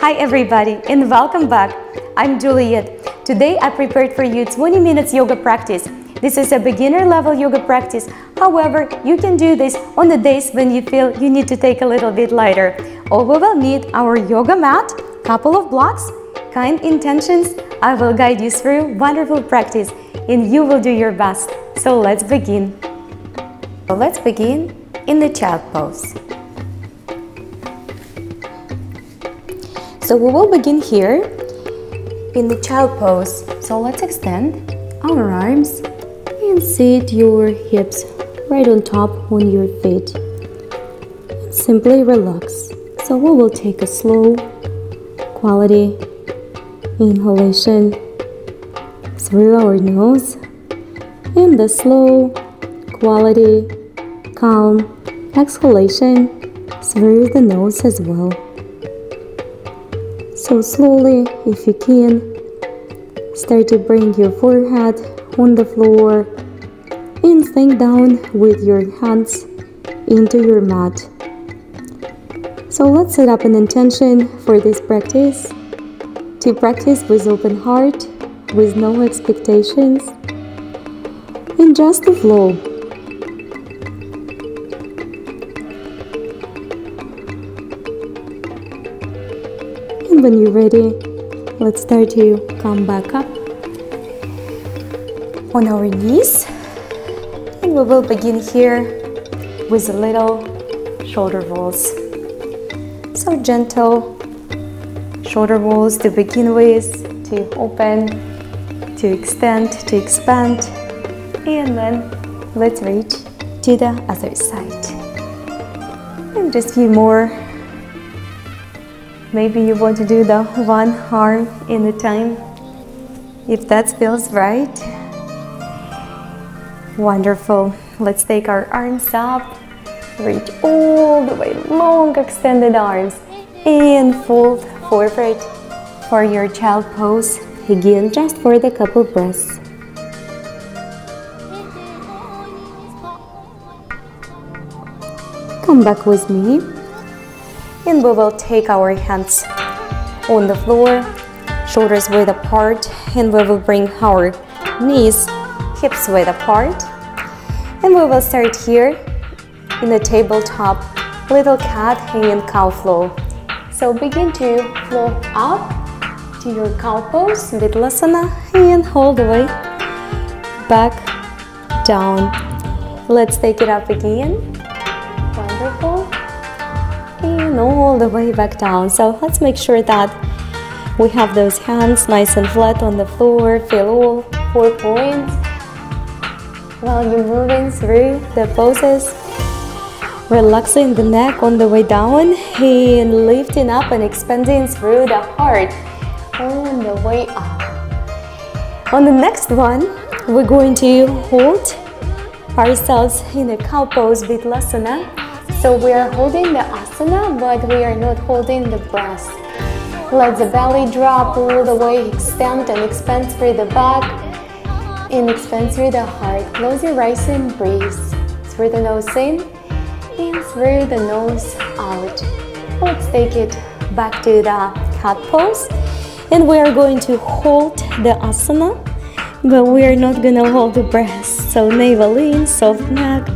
Hi everybody and welcome back. I'm Juliette. Today I prepared for you 20 minutes yoga practice. This is a beginner level yoga practice. However, you can do this on the days when you feel you need to take a little bit lighter. All we will need our yoga mat, couple of blocks, kind intentions. I will guide you through wonderful practice and you will do your best. So let's begin. Let's begin in the child pose. So we will begin here in the child pose. So let's extend our arms and sit your hips right on top on your feet. And simply relax. So we will take a slow quality inhalation through our nose and the slow quality calm exhalation through the nose as well. So slowly, if you can, start to bring your forehead on the floor and sink down with your hands into your mat. So let's set up an intention for this practice, to practice with open heart, with no expectations, and just to flow. And when you're ready, let's start to come back up on our knees. And we will begin here with a little shoulder rolls. So gentle shoulder rolls to begin with, to open, to extend, to expand. And then let's reach to the other side. And just a few more. Maybe you want to do the one arm in a time, if that feels right. Wonderful. Let's take our arms up, reach all the way, long extended arms, and fold forward for your child pose. Again, just for the couple breaths. Come back with me. And we will take our hands on the floor, shoulders width apart, and we will bring our knees, hips width apart. And we will start here in the tabletop, little cat and cow flow. So begin to flow up to your cow pose, Vidlasana, and hold the way back down. Let's take it up again. Wonderful. And all the way back down. So let's make sure that we have those hands nice and flat on the floor. Feel all 4 points while you're moving through the poses. Relaxing the neck on the way down and lifting up and expanding through the heart on the way up. On the next one, we're going to hold ourselves in a cow pose, Vidlasana. So we are holding the asana, but we are not holding the breath. Let the belly drop all the way, extend and expand through the back, and expand through the heart. Close your eyes and breathe through the nose in, and through the nose out. Let's take it back to the cat pose. And we are going to hold the asana, but we are not going to hold the breath. So navel in, soft neck.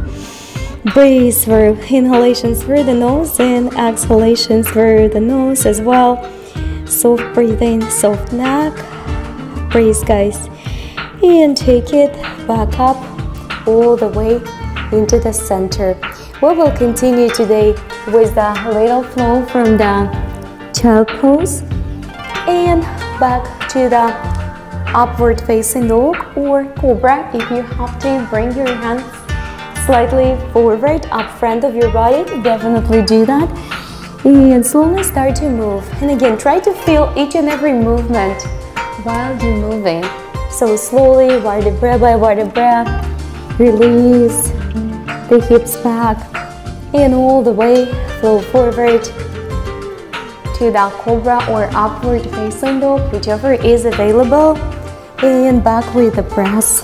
Breathe through, inhalations through the nose and exhalations through the nose as well. Soft breathing, soft neck. Breathe, guys. And take it back up all the way into the center. We will continue today with the little flow from the child pose and back to the upward facing dog or cobra. If you have to, bring your hands slightly forward up front of your body, definitely do that. And slowly start to move. And again, try to feel each and every movement while you're moving. So slowly, vertebra by vertebra, release the hips back and all the way flow forward to the cobra or upward facing dog, whichever is available, and back with the breath.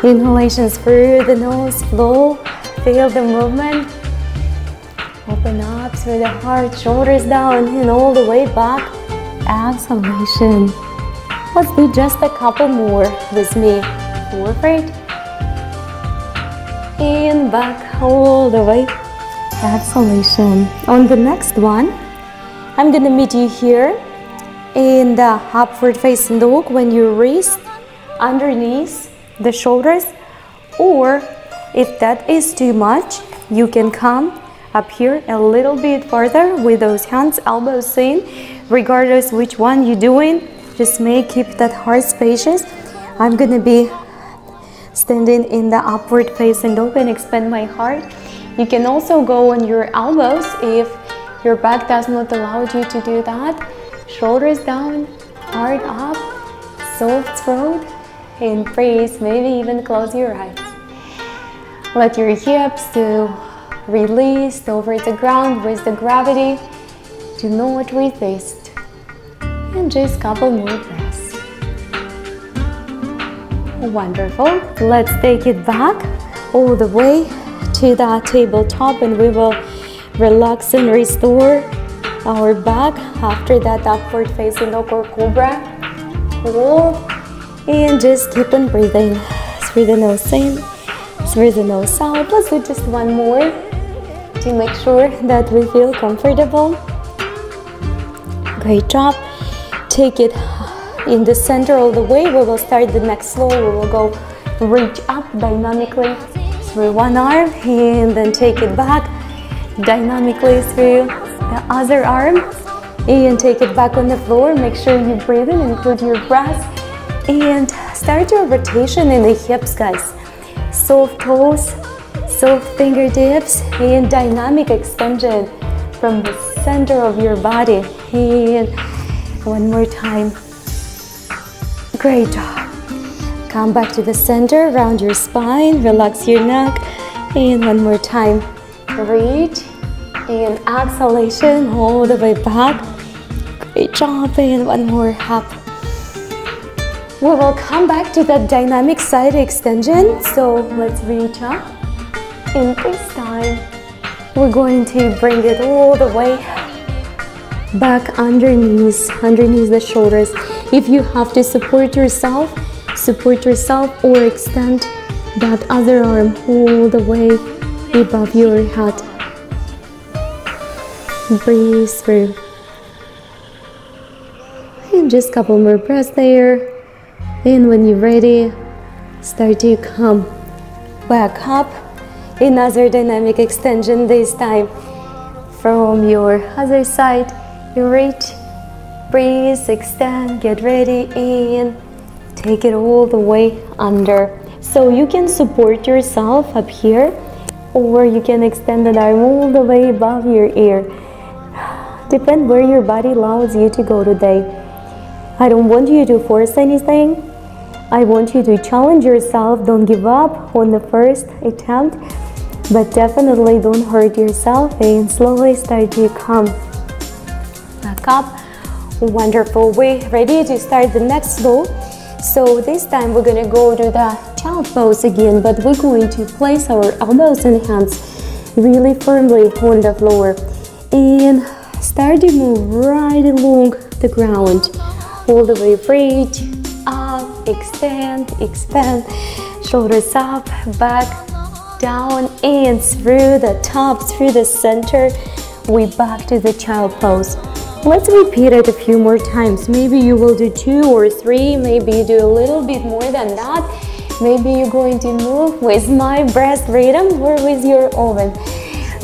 Inhalations through the nose, flow, feel the movement. Open up through the heart, shoulders down and all the way back. Exhalation. Let's do just a couple more with me. Forward and back all the way. Exhalation. On the next one, I'm gonna meet you here in the upward facing dog when you wrist underneath the shoulders, or if that is too much, you can come up here a little bit farther with those hands, elbows in. Regardless which one you're doing, just keep that heart spacious. I'm gonna be standing in the upward facing dog and expand my heart. You can also go on your elbows if your back does not allow you to do that. Shoulders down, heart up, soft throat, and breathe. Maybe even close your eyes. Let your hips to release over the ground with the gravity. Do not resist. And just a couple more breaths. Wonderful. Let's take it back all the way to the tabletop, and we will relax and restore our back after that upward facing dog or cobra. Hold and just keep on breathing through the nose in, through the nose out. Let's do just one more to make sure that we feel comfortable. Great job. Take it in the center all the way. We will start the next flow. We will go reach up dynamically through one arm and then take it back dynamically through the other arm and take it back on the floor. Make sure you breathe in, include your breath, and start your rotation in the hips, guys. Soft toes, soft fingertips, and dynamic extension from the center of your body. And one more time. Great job. Come back to the center, round your spine, relax your neck, and one more time. Reach and exhalation all the way back. Great job, and one more up. We will come back to that dynamic side extension. So let's reach up, and this time we're going to bring it all the way back underneath the shoulders. If you have to support yourself or extend that other arm all the way above your head. Breathe through. And just a couple more breaths there. And when you're ready, start to come back up. Another dynamic extension, this time from your other side. You reach, breathe, extend, get ready, and take it all the way under. So you can support yourself up here, or you can extend the arm all the way above your ear. Depend where your body allows you to go today. I don't want you to force anything. I want you to challenge yourself. Don't give up on the first attempt, but definitely don't hurt yourself, and slowly start to come back up. Wonderful. We're ready to start the next flow. So this time we're going to go to the child pose again, but we're going to place our elbows and hands really firmly on the floor and start to move right along the ground all the way. Reach up, extend, expand, shoulders up, back, down, and through the top, through the center. We back to the child pose. Let's repeat it a few more times. Maybe you will do 2 or 3, maybe you do a little bit more than that. Maybe you're going to move with my breath rhythm or with your own.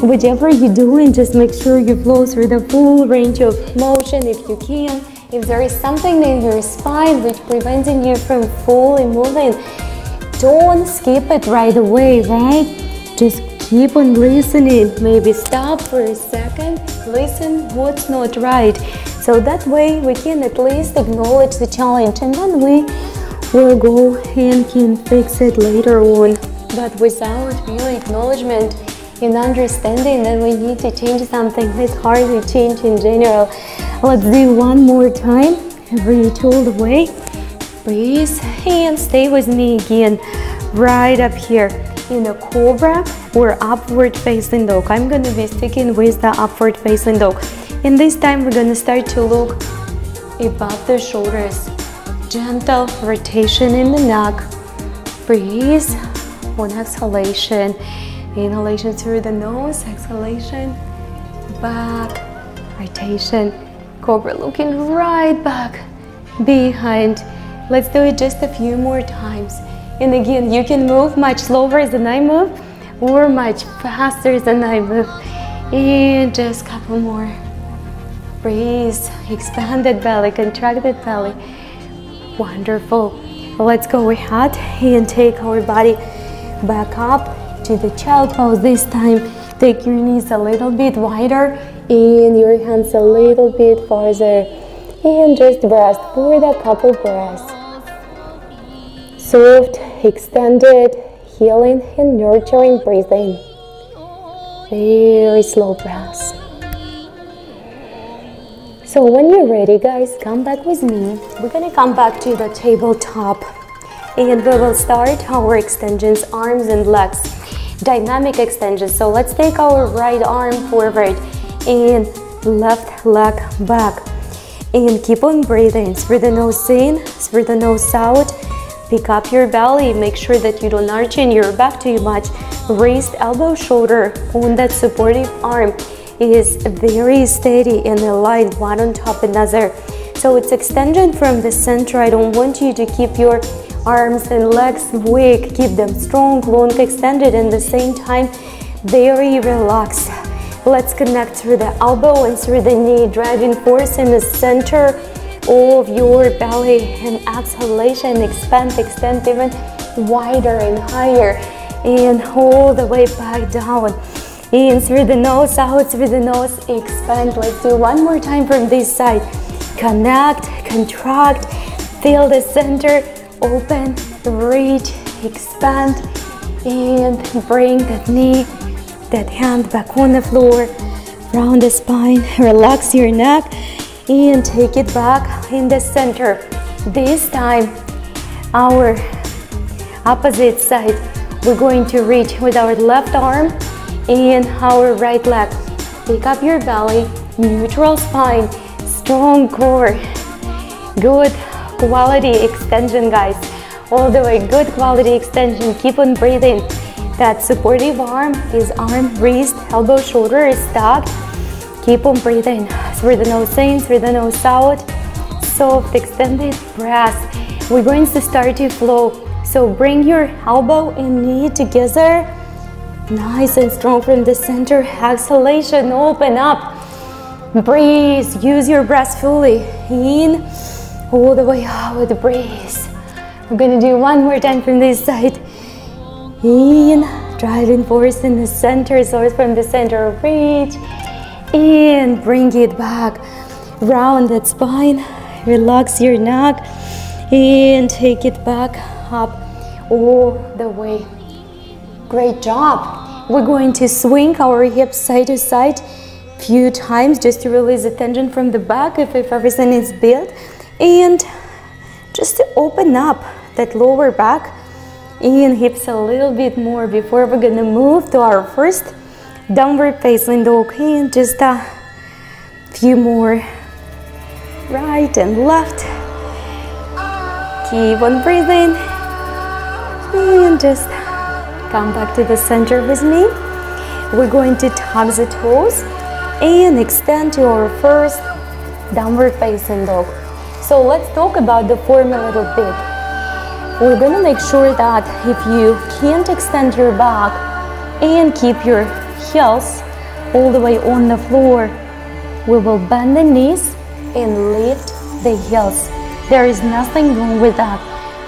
Whichever you're doing, just make sure you flow through the full range of motion if you can. If there is something in your spine which preventing you from fully moving, don't skip it right away, right? Just keep on listening. Maybe stop for a second, listen what's not right. So that way we can at least acknowledge the challenge, and then we will go and can fix it later on. But without real acknowledgement and understanding that we need to change something, it's hard to change in general. Let's do one more time. Reach all the way. Breathe and stay with me again. Right up here. in a cobra or upward facing dog. I'm gonna be sticking with the upward facing dog. And this time we're gonna start to look above the shoulders. Gentle rotation in the neck. Breathe on exhalation. Inhalation through the nose, exhalation, back, rotation. Cobra looking right back behind. Let's do it just a few more times. And again, you can move much slower than I move or much faster than I move. And just a couple more. Breathe, expanded belly, contracted belly. Wonderful. Let's go ahead and take our body back up to the child pose. This time, take your knees a little bit wider and your hands a little bit farther. And just rest for the couple breaths. Soft, extended, healing and nurturing breathing. Very slow breaths. So when you're ready, guys, come back with me. We're gonna come back to the tabletop and we will start our extensions, arms and legs. Dynamic extensions. So let's take our right arm forward and left leg back. And keep on breathing. Through the nose in, through the nose out. Pick up your belly. Make sure that you don't arch in your back too much. Raised elbow, shoulder on that supportive arm is very steady and aligned, one on top of another. So it's extension from the center. I don't want you to keep your arms and legs weak. Keep them strong, long, extended, and at the same time very relaxed. Let's connect through the elbow and through the knee, driving force in the center of your belly. And exhalation, expand, extend even wider and higher, and all the way back down. In through the nose, out through the nose, expand. Let's do one more time from this side. Connect, contract, feel the center, open, reach, expand, and bring that knee, that hand back on the floor, round the spine, relax your neck, and take it back in the center. This time, our opposite side, we're going to reach with our left arm and our right leg. Pick up your belly, neutral spine, strong core. Good quality extension, guys. All the way, good quality extension. Keep on breathing. That supportive arm is arm, wrist, elbow, shoulder is stacked. Keep on breathing. Through the nose in, through the nose out. Soft, extended breath. We're going to start to flow. So bring your elbow and knee together. Nice and strong from the center. Exhalation, open up. Breathe, use your breath fully. In, all the way out, breathe. We're gonna do one more time from this side. In, driving force in the center, source from the center, reach. And bring it back. Round that spine, relax your neck. And take it back up all the way. Great job. We're going to swing our hips side to side few times just to release the tension from the back if everything is built, and just to open up that lower back and hips a little bit more before we're gonna move to our first downward facing dog. And just a few more, right and left. Keep on breathing and just come back to the center with me. We're going to tuck the toes and extend to our first downward facing dog. So let's talk about the form a little bit. We're gonna make sure that if you can't extend your back and keep your heels all the way on the floor, we will bend the knees and lift the heels. There is nothing wrong with that.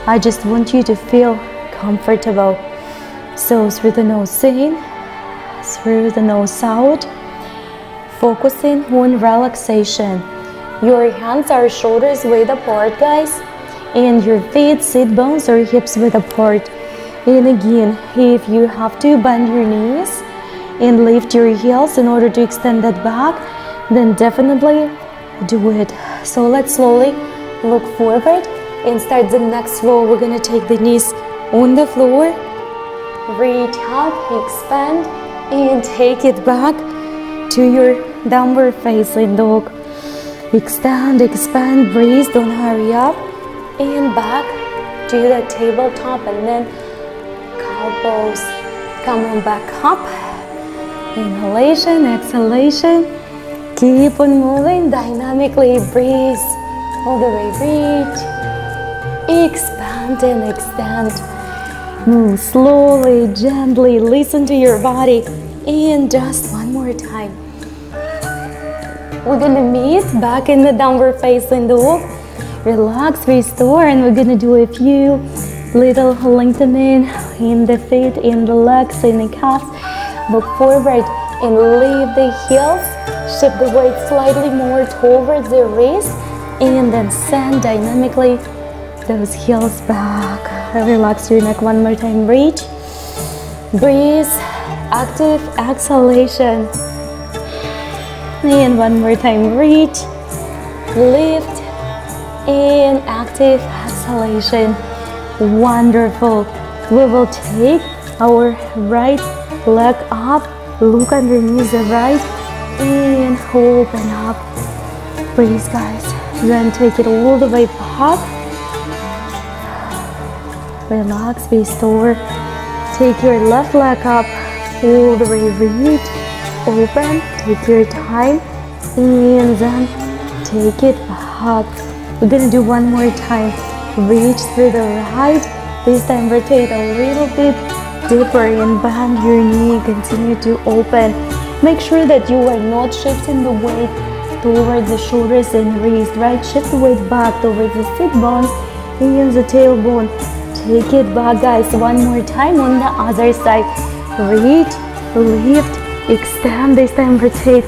I just want you to feel comfortable. So through the nose in, through the nose out, focusing on relaxation. Your hands are shoulders width apart, guys, and your feet, sit bones or hips width apart. And again, if you have to bend your knees and lift your heels in order to extend that back, then definitely do it. So let's slowly look forward and start the next row. We're gonna take the knees on the floor reach up, expand, and take it back to your downward facing dog. Extend, expand, breathe, don't hurry up, and back to the tabletop, and then elbows come on back up. Inhalation, exhalation, keep on moving dynamically, breathe all the way, reach, expand and extend. Move slowly, gently, listen to your body, and just one more time. We're gonna meet back in the downward facing dog. Relax, restore, and we're gonna do a few little lengthening in the feet, in the legs, in the calves. Look forward and leave the heels. Shift the weight slightly more towards the wrist, and then send dynamically those heels back. Relax your neck one more time. Reach, breathe, active exhalation. And one more time. Reach, lift, and active exhalation. Wonderful. We will take our right leg up, look underneath the right, and open up. Breathe, guys. Then take it all the way back. Relax, restore. Take your left leg up, all the way, reach, open, take your time, and then take it back. We're gonna do one more time. Reach through the right. This time rotate a little bit deeper and bend your knee. Continue to open. Make sure that you are not shifting the weight towards the shoulders and wrist, right? Shift the weight back towards the sit bones and the tailbone. Take it back, guys. One more time on the other side. Reach, lift, extend. This time rotate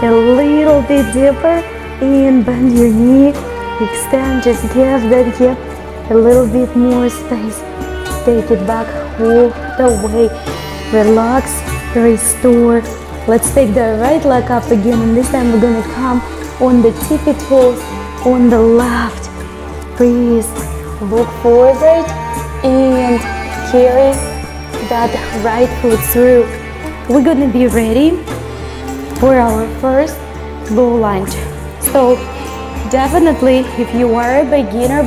a little bit deeper and bend your knee. Extend, just give that hip a little bit more space. Take it back all the way. Relax, restore. Let's take the right leg up again, and this time we're gonna come on the tippy toes on the left. Breathe, look forward, and carry that right foot through. We're gonna be ready for our first low lunge. So definitely, if you are a beginner,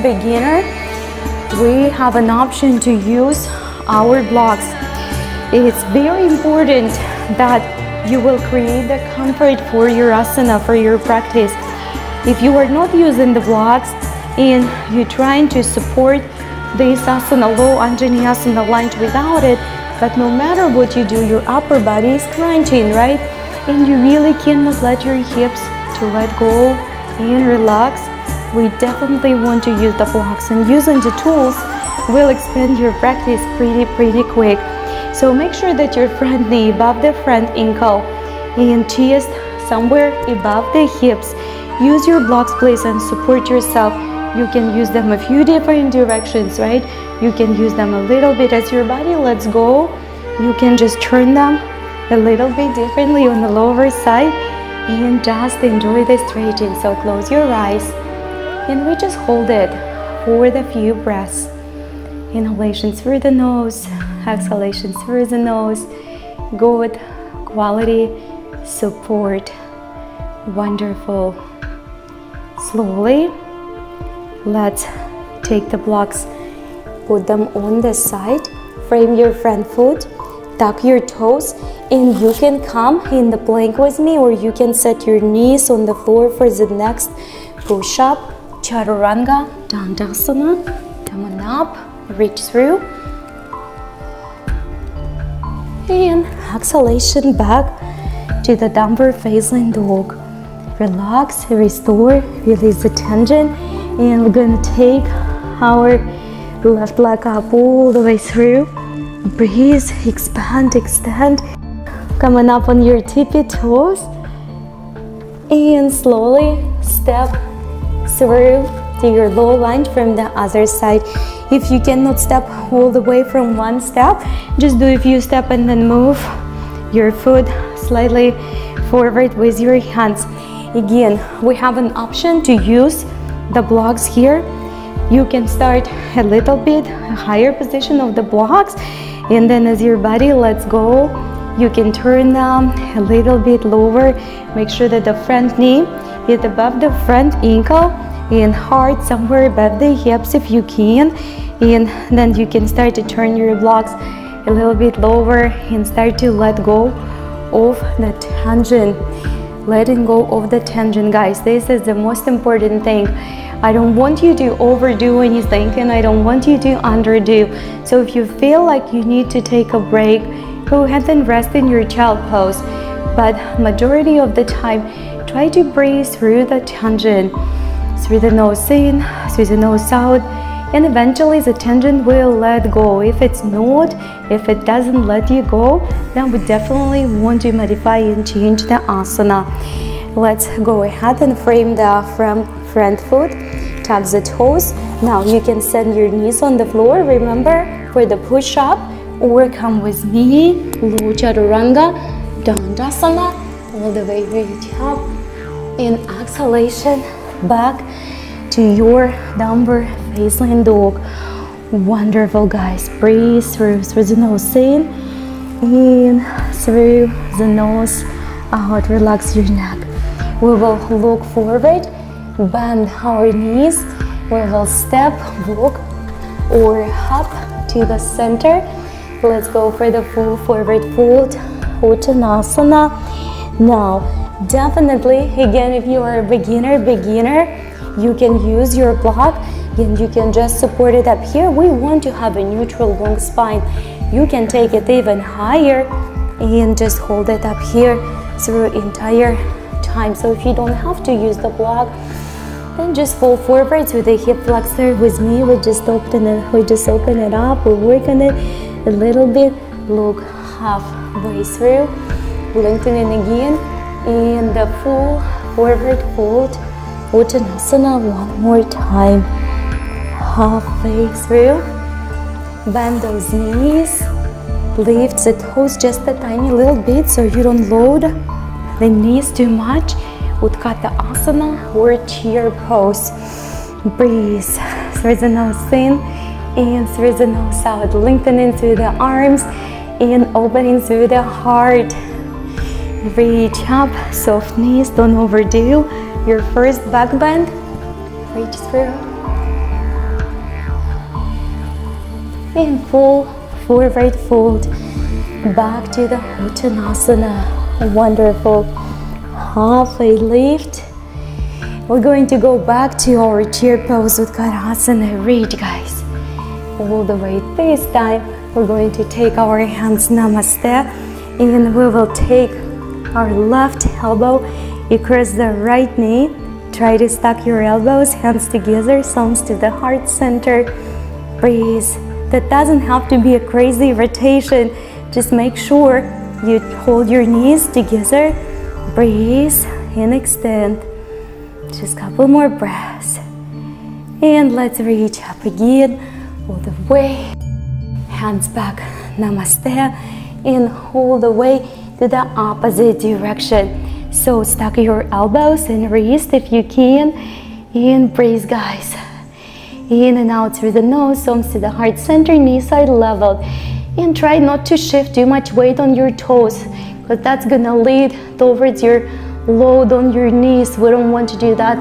we have an option to use our blocks. It's very important that you will create the comfort for your asana, for your practice. If you are not using the blocks and you're trying to support this asana, low Anjani asana lunge without it, but no matter what you do, your upper body is crunching, right? And you really cannot let your hips to let go and relax. We definitely want to use the blocks, and using the tools will expand your practice pretty quick. So make sure that your front knee above the front ankle and chest somewhere above the hips. Use your blocks, please, and support yourself. You can use them a few different directions, right? You can use them a little bit as your body lets go. You can just turn them a little bit differently on the lower side and just enjoy the stretching. So close your eyes and we just hold it for the few breaths. Inhalation through the nose, exhalation through the nose. Good quality support. Wonderful. Slowly, let's take the blocks, put them on the side, frame your front foot, tuck your toes, and you can come in the plank with me, or you can set your knees on the floor for the next push-up. Chaturanga, Dandasana. Come on up, reach through. And exhalation back to the downward facing dog. Relax, restore, release the tension, and we're going to take our left leg up all the way through. Breathe, expand, extend. Coming up on your tippy toes, and slowly step through to your low lunge from the other side. If you cannot step all the way from one step, just do a few steps and then move your foot slightly forward with your hands. Again, we have an option to use the blocks here. You can start a little bit higher position of the blocks, And then as your body lets go, you can turn them a little bit lower. Make sure that the front knee is above the front ankle and hard somewhere above the hips if you can. And then you can start to turn your blocks a little bit lower and start to let go of the tension. Letting go of the tension, guys. This is the most important thing. I don't want you to overdo anything, and I don't want you to underdo. So if you feel like you need to take a break, go ahead and rest in your child pose. But majority of the time, try to breathe through the tension. Through the nose in, through the nose out, and eventually the tension will let go. If it's not, if it doesn't let you go, then we definitely want to modify and change the asana. Let's go ahead and frame the front foot, tuck the toes. Now you can send your knees on the floor. Remember, for the push-up, or come with me, low chaturanga, dandasana, all the way reach up. In exhalation, back to your downward facing dog. Wonderful, guys. Breathe through the nose in through the nose out. Relax your neck. We will look forward, bend our knees. We will step, walk, or hop to the center. Let's go for the full forward fold, Uttanasana. Now, definitely, again, if you are a beginner, you can use your block and you can just support it up here. We want to have a neutral long spine. You can take it even higher and just hold it up here through entire time. So if you don't have to use the block, then just fall forward to the hip flexor with me. We just open it up. We're working it a little bit. Look halfway through, lengthening again, and the full forward fold, Uttanasana. One more time. Halfway through, bend those knees, lift the toes just a tiny little bit so you don't load the knees too much. Utkatta asana or chair pose. Breathe through the nose in and through the nose out, lengthening through the arms and opening through the heart. Reach up, soft knees, don't overdo your first back bend. Reach through. And full forward fold back to the Uttanasana. Wonderful. Halfway lift. We're going to go back to our chair pose with Uttanasana. Reach, guys, all the way. This time we're going to take our hands namaste, and we will take our left elbow across the right knee. Try to stack your elbows, hands together, thumbs to the heart center. Breathe. That doesn't have to be a crazy rotation. Just make sure you hold your knees together. Breathe and extend. Just a couple more breaths. And let's reach up again, all the way. Hands back, namaste, and all the way to the opposite direction. So stack your elbows and wrist if you can, and breathe, guys. In and out through the nose, thumbs to the heart center, knees are leveled. And try not to shift too much weight on your toes, because that's gonna lead towards your load on your knees. We don't want to do that.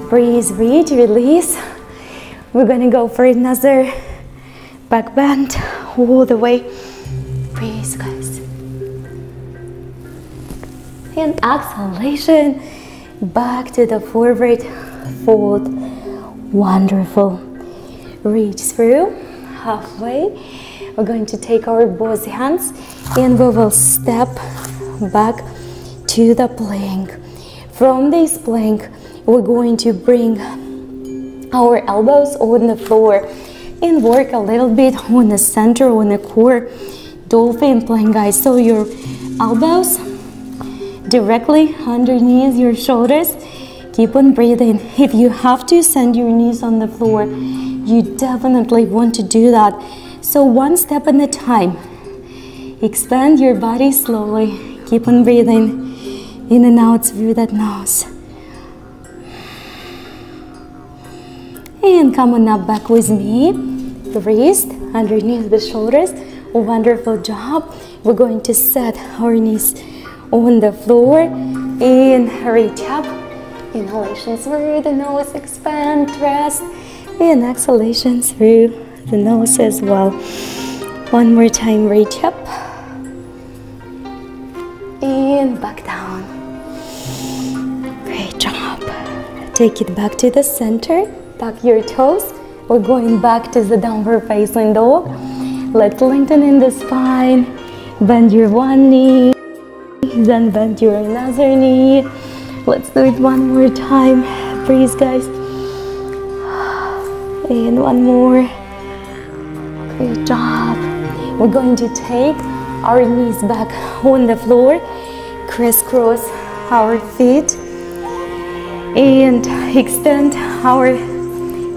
Breathe, reach, release. We're gonna go for another back bend all the way. Breathe, guys. And exhalation, back to the forward fold. Wonderful. Reach through, halfway. We're going to take our both hands and we will step back to the plank. From this plank, we're going to bring our elbows on the floor and work a little bit on the center, on the core. Dolphin plank, guys. So your elbows directly underneath your shoulders. Keep on breathing. If you have to send your knees on the floor, you definitely want to do that. So one step at a time. Expand your body slowly. Keep on breathing in and out through that nose. And come on up back with me. The wrist underneath the shoulders. Wonderful job. We're going to set our knees on the floor and reach up. Inhalations through the nose, expand, rest, and exhalations through the nose as well. One more time, reach up and back down. Great job. Take it back to the center, tuck your toes. We're going back to the downward facing dog. Let's lengthen in the spine, bend your one knee, then bend your another knee. Let's do it one more time. Breathe, guys. And one more. Great job. We're going to take our knees back on the floor, crisscross our feet, and extend our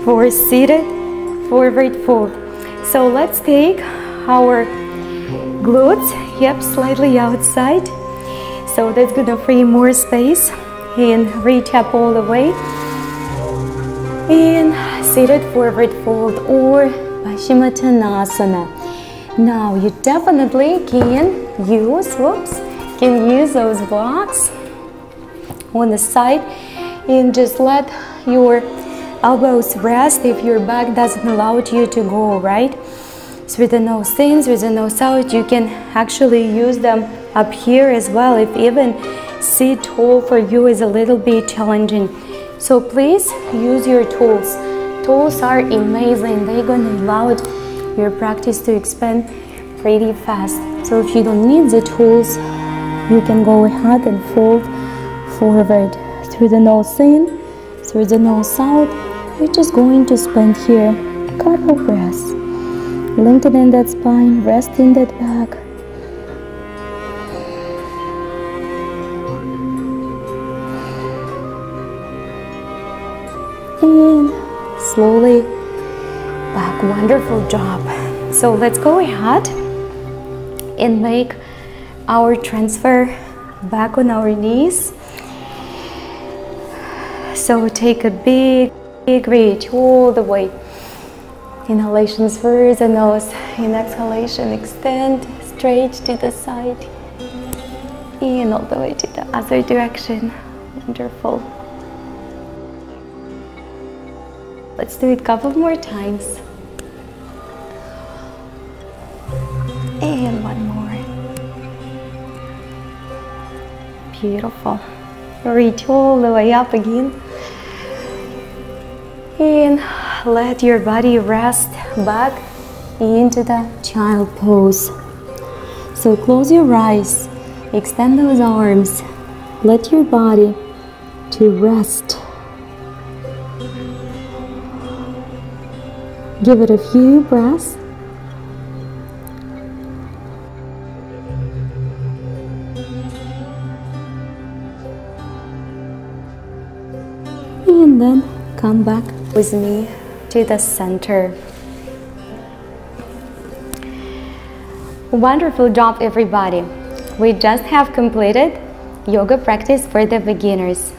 four-seated forward fold. So let's take our glutes, hips slightly outside. So that's gonna free more space, and reach up all the way. And seated forward fold or Paschimottanasana. Now you definitely can use those blocks on the side and just let your elbows rest if your back doesn't allow you to go, right? Through the nose in, through the nose out. You can actually use them up here as well if even sit tall for you is a little bit challenging. So please use your tools. Tools are amazing. They're gonna allow your practice to expand pretty fast. So if you don't need the tools, you can go ahead and fold forward through the nose in, through the nose out. We're just going to spend here a couple breaths. Lengthen in that spine, rest in that back. And slowly back. Wonderful job. So let's go ahead and make our transfer back on our knees. So take a big reach all the way. Inhalations through the nose, and exhalation, extend straight to the side and all the way to the other direction. Wonderful. Let's do it a couple more times. And one more. Beautiful. Reach all the way up again. And let your body rest back into the child pose. So close your eyes, extend those arms, let your body to rest. Give it a few breaths. And then come back with me to the center. Wonderful job, everybody. We just have completed yoga practice for the beginners.